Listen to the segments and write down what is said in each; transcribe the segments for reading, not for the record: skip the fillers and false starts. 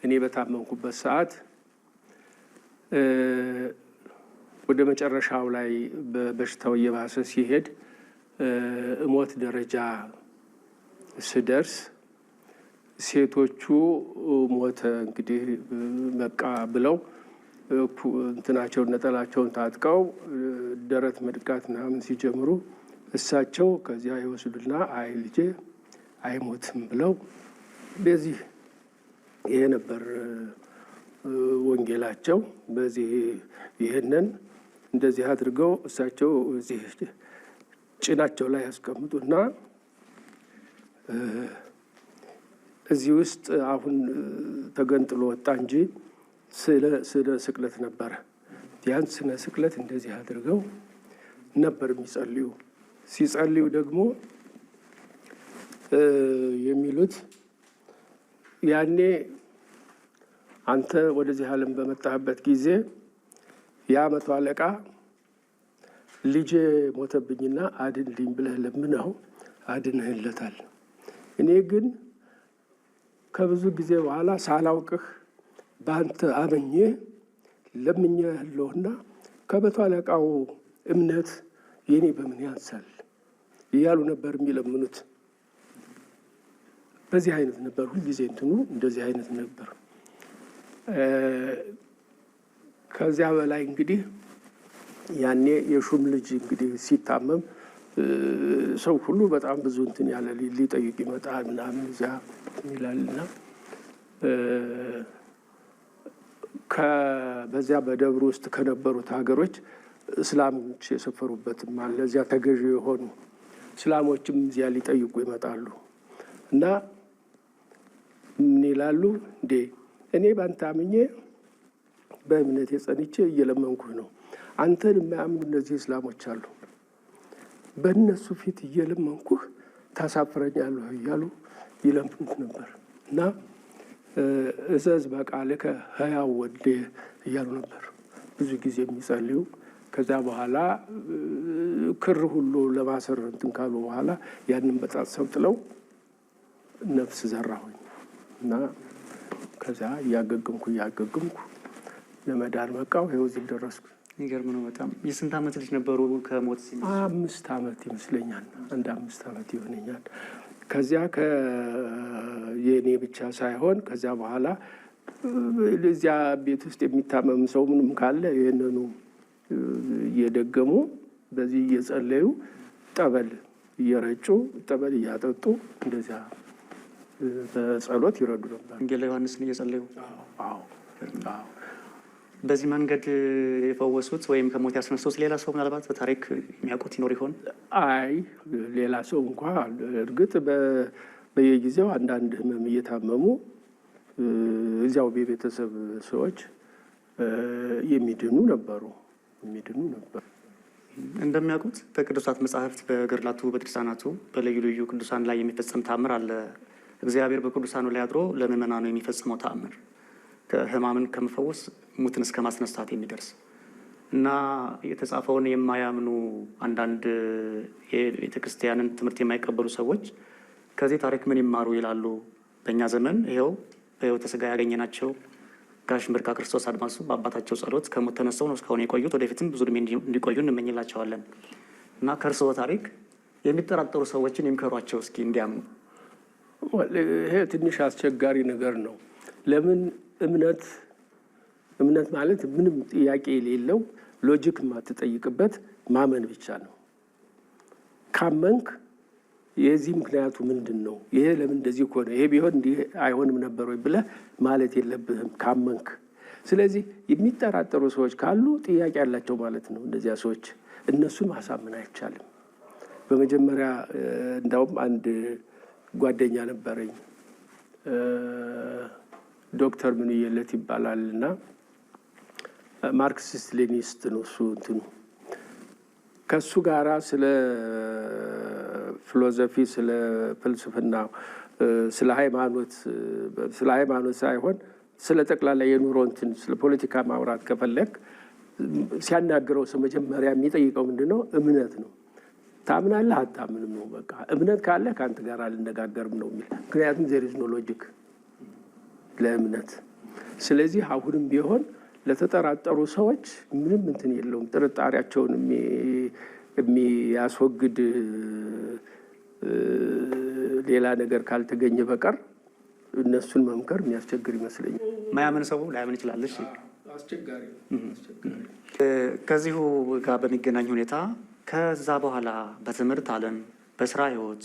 እኔ በታመምኩበት ሰዓት ወደ መጨረሻው ላይ በበሽታው እየባሰ ሲሄድ እሞት ደረጃ ስደርስ ሴቶቹ ሞተ እንግዲህ በቃ ብለው እንትናቸውን ነጠላቸውን ታጥቀው ደረት መድቃት ምናምን ሲጀምሩ እሳቸው ከዚያ ይወስዱና አይ ልጄ አይሞትም ብለው በዚህ ይሄ ነበር ወንጌላቸው። በዚህ ይሄንን እንደዚህ አድርገው እሳቸው እዚህ ጭናቸው ላይ ያስቀምጡና እዚህ ውስጥ አሁን ተገንጥሎ ወጣ እንጂ ስለ ስቅለት ነበረ። ያን ስነ ስቅለት እንደዚህ አድርገው ነበር የሚጸልዩ። ሲጸልዩ ደግሞ የሚሉት ያኔ አንተ ወደዚህ ዓለም በመጣህበት ጊዜ ያ100 አለቃ ልጄ ሞተብኝና አድንልኝ ብለህ ለምነው አድንህለታል። እኔ ግን ከብዙ ጊዜ በኋላ ሳላውቅህ በአንተ አመኜ ለምኜሃለሁና ከ100 አለቃው እምነት የኔ በምን ያንሳል እያሉ ነበር የሚለምኑት። በዚህ አይነት ነበር ሁልጊዜ እንትኑ እንደዚህ አይነት ነበር። ከዚያ በላይ እንግዲህ ያኔ የሹም ልጅ እንግዲህ ሲታመም ሰው ሁሉ በጣም ብዙ እንትን ያለ ሊጠይቅ ይመጣል ምናምን እዚያ ይላልና በዚያ በደብር ውስጥ ከነበሩት ሀገሮች እስላሞች የሰፈሩበትም አለ። እዚያ ተገዢ የሆኑ እስላሞችም እዚያ ሊጠይቁ ይመጣሉ እና ምን ይላሉ? እንዴ እኔ ባንተ አምኜ በእምነት የጸንቼ እየለመንኩህ ነው። አንተን የማያምኑ እነዚህ እስላሞች አሉ። በእነሱ ፊት እየለመንኩህ ታሳፍረኛለህ እያሉ ይለምኑት ነበር እና እዘዝ በቃልከ ሕያው ወልዴ እያሉ ነበር ብዙ ጊዜ የሚጸልዩ። ከዛ በኋላ ክር ሁሉ ለማሰር እንትን ካሉ በኋላ ያንን በጣት ሰብጥለው ነፍስ ዘራሁኝ እና ከዛ እያገገምኩ ለመዳን በቃው። ይኸው እዚህ ደረስኩ። ይገርም ነው በጣም። የስንት ዓመት ልጅ ነበሩ ከሞት ሲነሱ? 5 ዓመት ይመስለኛል። አንድ 5 ዓመት ይሆነኛል። ከዚያ የእኔ ብቻ ሳይሆን ከዚያ በኋላ እዚያ ቤት ውስጥ የሚታመም ሰው ምንም ካለ ይህንኑ እየደገሙ በዚህ እየጸለዩ ጠበል እየረጩ ጠበል እያጠጡ እንደዚያ በጸሎት ይረዱ ነበር። ወንጌላዊ ዮሐንስን እየጸለዩ። አዎ። በዚህ መንገድ የፈወሱት ወይም ከሞት ያስነሱት ሌላ ሰው ምናልባት በታሪክ የሚያውቁት ይኖር ይሆን? አይ ሌላ ሰው እንኳ እርግጥ በየጊዜው አንዳንድ ህመም እየታመሙ እዚያው የቤተሰብ ሰዎች የሚድኑ ነበሩ። እንደሚያውቁት በቅዱሳት መጻሕፍት በገድላቱ በድርሳናቱ በልዩ ልዩ ቅዱሳን ላይ የሚፈጸም ተአምር አለ። እግዚአብሔር በቅዱሳኑ ላይ አድሮ ለምእመናኑ የሚፈጽመው ተአምር ህማምን ከመፈወስ ሙትን እስከ ማስነሳት የሚደርስ እና የተጻፈውን የማያምኑ አንዳንድ የቤተክርስቲያንን ትምህርት የማይቀበሉ ሰዎች ከዚህ ታሪክ ምን ይማሩ ይላሉ። በእኛ ዘመን ይኸው በሕይወተ ሥጋ ያገኘናቸው ጋሽ ምርካ ክርስቶስ አድማሱ በአባታቸው ጸሎት ከሞት ተነስተው ነው እስካሁን የቆዩት። ወደፊትም ብዙ ዕድሜ እንዲቆዩ እንመኝላቸዋለን እና ከእርስዎ ታሪክ የሚጠራጠሩ ሰዎችን የሚከሯቸው እስኪ እንዲያምኑ። ይሄ ትንሽ አስቸጋሪ ነገር ነው። ለምን እምነት ማለት ምንም ጥያቄ የሌለው ሎጂክ የማትጠይቅበት ማመን ብቻ ነው። ካመንክ የዚህ ምክንያቱ ምንድን ነው? ይሄ ለምን እንደዚህ እኮ ነው፣ ይሄ ቢሆን እንዲህ አይሆንም ነበር ወይ ብለህ ማለት የለብህም ካመንክ። ስለዚህ የሚጠራጠሩ ሰዎች ካሉ ጥያቄ ያላቸው ማለት ነው። እነዚያ ሰዎች እነሱን ማሳመን አይቻልም። በመጀመሪያ እንዳውም አንድ ጓደኛ ነበረኝ ዶክተር ምንየለት ይባላል እና ማርክሲስት ሌኒስት ነው እሱ እንትኑ። ከእሱ ጋራ ስለ ፊሎዞፊ፣ ስለ ፍልስፍና፣ ስለ ሃይማኖት ሳይሆን ስለ ጠቅላላ የኑሮ እንትን ስለ ፖለቲካ ማውራት ከፈለግ ሲያናግረው ሰው መጀመሪያ የሚጠይቀው ምንድን ነው? እምነት ነው። ታምናለህ አታምንም ነው በቃ። እምነት ካለ ከአንተ ጋር አልነጋገርም ነው የሚል። ምክንያቱም ዜር ኢዝ ኖ ሎጂክ ለእምነት ስለዚህ አሁንም ቢሆን ለተጠራጠሩ ሰዎች ምንም እንትን የለውም። ጥርጣሬያቸውን የሚያስወግድ ሌላ ነገር ካልተገኘ በቀር እነሱን መምከር የሚያስቸግር ይመስለኛል። ማያምን ሰው ላያምን ይችላል። እሺ፣ አስቸጋሪ። ከዚሁ ጋር በሚገናኝ ሁኔታ ከዛ በኋላ በትምህርት ዓለም፣ በስራ ህይወት፣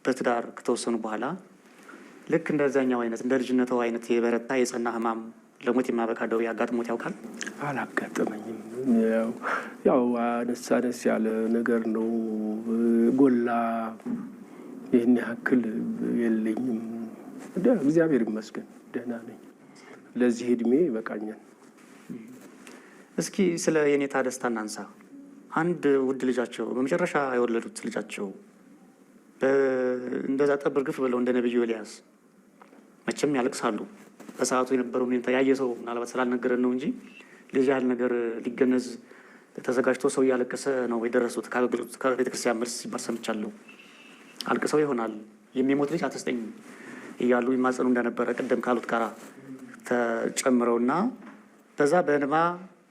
በትዳር ከተወሰኑ በኋላ ልክ እንደዛኛው አይነት እንደ ልጅነቱ አይነት የበረታ የጸና ህማም ለሞት የማበቃ ደዌ አጋጥሞት ያውቃል? አላጋጠመኝም። ያው አነስ ያለ ነገር ነው። ጎላ ይህን ያክል የለኝም። እግዚአብሔር ይመስገን ደህና ነኝ። ለዚህ እድሜ ይበቃኛል። እስኪ ስለ የኔታ ደስታ እናንሳ። አንድ ውድ ልጃቸው በመጨረሻ የወለዱት ልጃቸው እንደዛ ጠብር ግፍ ብለው እንደ ነቢዩ ኤልያስ መቼም ያለቅሳሉ። በሰዓቱ የነበረው ሁኔታ ያየ ሰው ምናልባት ስላልነገረን ነው እንጂ ልጅ ያህል ነገር ሊገነዝ ተዘጋጅቶ ሰው እያለቀሰ ነው የደረሱት። ከቤተክርስቲያን መልስ ሲባል ሰምቻለሁ። አልቅሰው ይሆናል የሚሞት ልጅ አትስጠኝ እያሉ ይማጸኑ እንደነበረ ቅድም ካሉት ጋር ተጨምረውና በዛ በእንባ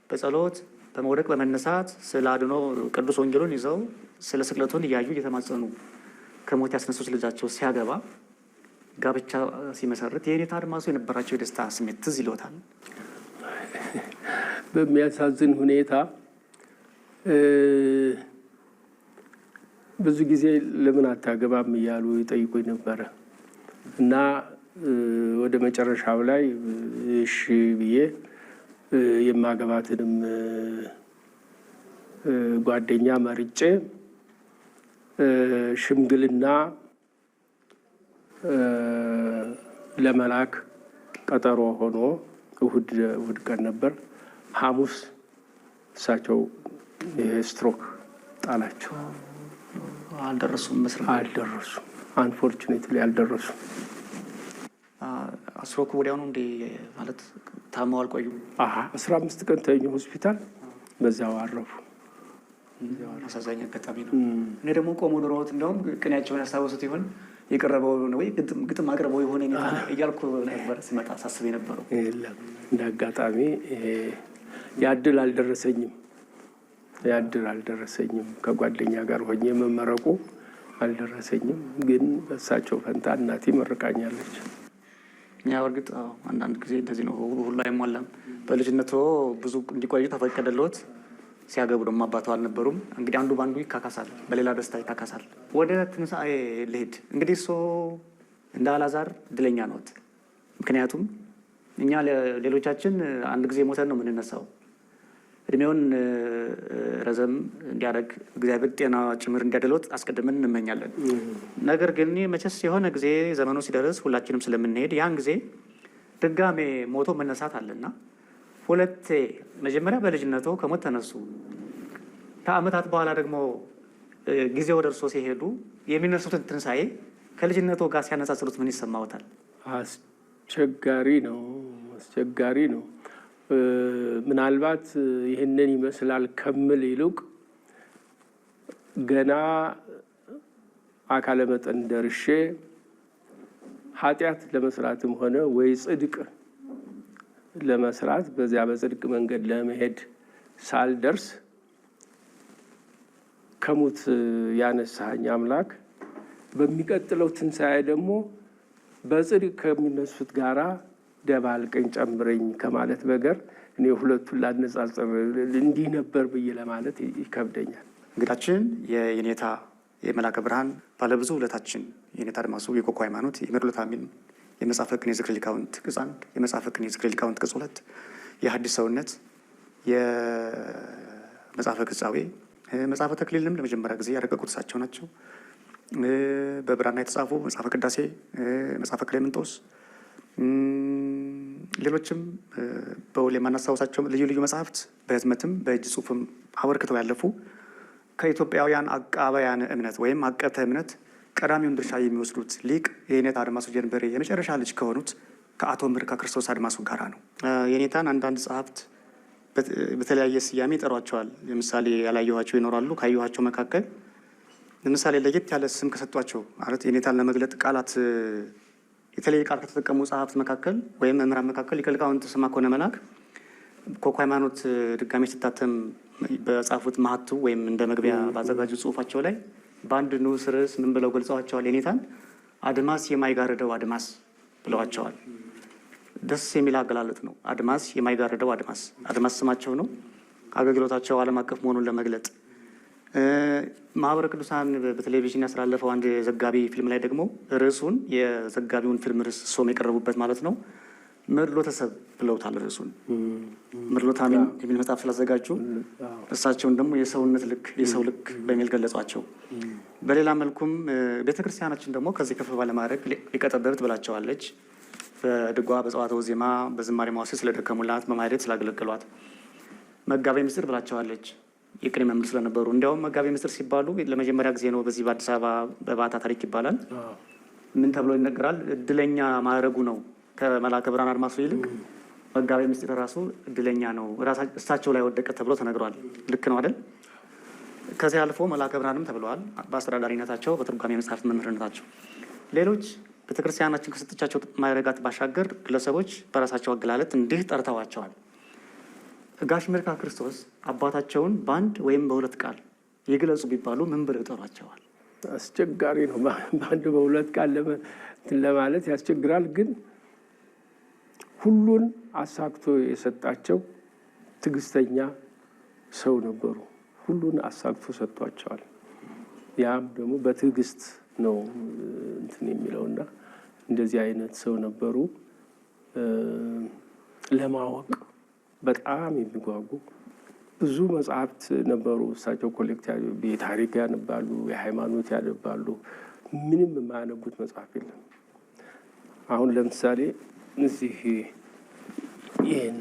በጸሎት በመውደቅ በመነሳት ስለ አድኖ ቅዱስ ወንጌሉን ይዘው ስለ ስቅለቱን እያዩ እየተማጸኑ ከሞት ያስነሱት ልጃቸው ሲያገባ ጋብቻ ሲመሰርት የኔታ አድማሱ የነበራቸው የደስታ ስሜት ትዝ ይለዎታል? በሚያሳዝን ሁኔታ ብዙ ጊዜ ለምን አታገባም እያሉ ይጠይቁኝ ነበረ እና ወደ መጨረሻው ላይ እሺ ብዬ የማገባትንም ጓደኛ መርጬ ሽምግልና ለመላክ ቀጠሮ ሆኖ እሁድ ቀን ነበር። ሐሙስ እሳቸው ስትሮክ ጣላቸው። አልደረሱም። አልደረሱም። አንፎርቹኔትሊ አልደረሱም። ስትሮክ ወዲያውኑ እንዴ ማለት ታመው አልቆዩም? 15 ቀን ተኙ ሆስፒታል፣ በዛው አረፉ። አሳዛኝ አጋጣሚ ነው። እኔ ደግሞ ቆሞ ኑሮት እንደውም ቅኔያቸውን ያስታወሱት ይሆን የቀረበው ወይ ግጥም አቅርበው የሆነ እያልኩ ነበር ስመጣ ሳስብ የነበረው። የለም እንደ አጋጣሚ ያድል አልደረሰኝም። ከጓደኛ ጋር ሆኜ መመረቁ አልደረሰኝም። ግን በእሳቸው ፈንታ እናቴ መርቃኛለች። ያው እርግጥ አንዳንድ ጊዜ እንደዚህ ነው፣ ሁሉ አይሟላም። በልጅነቱ ብዙ እንዲቆዩ ተፈቀደልዎት። ሲያገቡ ደግሞ አባቱ አልነበሩም። እንግዲህ አንዱ ባንዱ ይካካሳል፣ በሌላ ደስታ ይካካሳል። ወደ ትንሣኤ ልሄድ። እንግዲህ እሱ እንደ አልዓዛር እድለኛ ነዎት። ምክንያቱም እኛ ሌሎቻችን አንድ ጊዜ ሞተን ነው የምንነሳው። እድሜውን ረዘም እንዲያደርግ እግዚአብሔር ጤና ጭምር እንዲያደሎት አስቀድመን እንመኛለን። ነገር ግን መቼስ የሆነ ጊዜ ዘመኑ ሲደርስ ሁላችንም ስለምንሄድ ያን ጊዜ ድጋሜ ሞቶ መነሳት አለና ሁለቴ መጀመሪያ በልጅነቱ ከሞት ተነሱ። ከዓመታት በኋላ ደግሞ ጊዜው ደርሶ ሲሄዱ የሚነሱትን ትንሣኤ ከልጅነቱ ጋር ሲያነጻጽሩት ምን ይሰማዎታል? አስቸጋሪ ነው። ምናልባት ይህንን ይመስላል ከምል ይልቅ ገና አካለ መጠን ደርሼ ኃጢአት ለመስራትም ሆነ ወይ ጽድቅ ለመስራት በዚያ በጽድቅ መንገድ ለመሄድ ሳልደርስ ከሙት ያነሳኝ አምላክ በሚቀጥለው ትንሣኤ ደግሞ በጽድቅ ከሚነሱት ጋራ ደባልቀኝ ጨምረኝ ከማለት በቀር እኔ ሁለቱን ላነጻጽር እንዲህ ነበር ብዬ ለማለት ይከብደኛል። እንግዳችን የኔታ የመላከ ብርሃን ባለብዙ ውለታችን የኔታ አድማሱ የኮኮ ሃይማኖት የመርሎት አሚን የመጽሐፈ ቅኔ ዝክረ ሊቃውንት ቅጽ 1 የመጽሐፈ ቅኔ ዝክረ ሊቃውንት ቅጽ 2 የሐዲስ ሰውነት የመጽሐፈ ቅጻዌ መጽሐፈ ተክሊልንም ለመጀመሪያ ጊዜ ያረቀቁት እሳቸው ናቸው። በብራና የተጻፉ መጽሐፈ ቅዳሴ፣ መጽሐፈ ክሌምንጦስ፣ ሌሎችም በውል የማናስታውሳቸው ልዩ ልዩ መጽሐፍት በህትመትም በእጅ ጽሑፍም አበርክተው ያለፉ ከኢትዮጵያውያን አቃባያን እምነት ወይም አቀብተ እምነት ቀዳሚውን ድርሻ የሚወስዱት ሊቅ የኔታ አድማሱ ጀንበሬ የመጨረሻ ልጅ ከሆኑት ከአቶ ምርካ ክርስቶስ አድማሱ ጋራ ነው። የኔታን አንዳንድ ጸሐፍት በተለያየ ስያሜ ይጠሯቸዋል። ለምሳሌ ያላየኋቸው ይኖራሉ። ካየኋቸው መካከል ለምሳሌ ለየት ያለ ስም ከሰጧቸው ማለት የኔታን ለመግለጥ ቃላት የተለየ ቃል ከተጠቀሙ ጸሐፍት መካከል ወይም መምህራን መካከል ሊቀ ሊቃውንት ስምዐኮነ መላክ ኮከ ሃይማኖት ድጋሜ ሲታተም በጻፉት ማህቱ ወይም እንደ መግቢያ ባዘጋጁ ጽሁፋቸው ላይ በአንድ ንዑስ ርዕስ ምን ብለው ገልጸዋቸዋል? የኔታን አድማስ የማይጋርደው አድማስ ብለዋቸዋል። ደስ የሚል አገላለጥ ነው። አድማስ የማይጋርደው አድማስ። አድማስ ስማቸው ነው። አገልግሎታቸው ዓለም አቀፍ መሆኑን ለመግለጥ ማህበረ ቅዱሳን በቴሌቪዥን ያስተላለፈው አንድ ዘጋቢ ፊልም ላይ ደግሞ ርዕሱን የዘጋቢውን ፊልም ርዕስ ሶም የቀረቡበት ማለት ነው መድሎተ ሰብ ብለውታል። ርዕሱን መድሎተ አሚን የሚል መጽሐፍ ስላዘጋጁ እሳቸውን ደግሞ የሰውነት ልክ የሰው ልክ በሚል ገለጿቸው። በሌላ መልኩም ቤተክርስቲያናችን ደግሞ ከዚህ ከፍ ባለ ማዕረግ ሊቀ ጠበብት ብላቸዋለች። በድጓ በጸዋትወ ዜማ በዝማሬ መዋሥዕት ስለደከሙላት በማኅሌት ስላገለገሏት መጋቤ ምስጢር ብላቸዋለች። የቅኔ መምህር ስለነበሩ እንዲያውም መጋቤ ምስጢር ሲባሉ ለመጀመሪያ ጊዜ ነው በዚህ በአዲስ አበባ በባታ ታሪክ ይባላል። ምን ተብሎ ይነገራል? እድለኛ ማዕረጉ ነው ከመልአከ ብርሃን አድማሱ ይልቅ መጋቤ ምስጢር ራሱ እድለኛ ነው እሳቸው ላይ ወደቀ ተብሎ ተነግሯል። ልክ ነው አይደል? ከዚህ አልፎ መልአከ ብርሃንም ተብለዋል በአስተዳዳሪነታቸው በትርጓሜ መጽሐፍት መምህርነታቸው። ሌሎች ቤተክርስቲያናችን ከሰጠቻቸው ማዕረጋት ባሻገር ግለሰቦች በራሳቸው አገላለጥ እንዲህ ጠርተዋቸዋል። ጋሽ መርካ ክርስቶስ አባታቸውን በአንድ ወይም በሁለት ቃል ይግለጹ ቢባሉ ምን ብለው ይጠሯቸዋል? አስቸጋሪ ነው። በአንድ በሁለት ቃል ለማለት ያስቸግራል። ግን ሁሉን አሳክቶ የሰጣቸው ትዕግስተኛ ሰው ነበሩ። ሁሉን አሳክቶ ሰጥቷቸዋል። ያም ደግሞ በትዕግስት ነው እንትን የሚለውና እንደዚህ አይነት ሰው ነበሩ። ለማወቅ በጣም የሚጓጉ ብዙ መጽሐፍት ነበሩ። እሳቸው ኮሌክት የታሪክ ያነባሉ፣ የሃይማኖት ያነባሉ። ምንም የማያነቡት መጽሐፍ የለም። አሁን ለምሳሌ እዚህ ይህን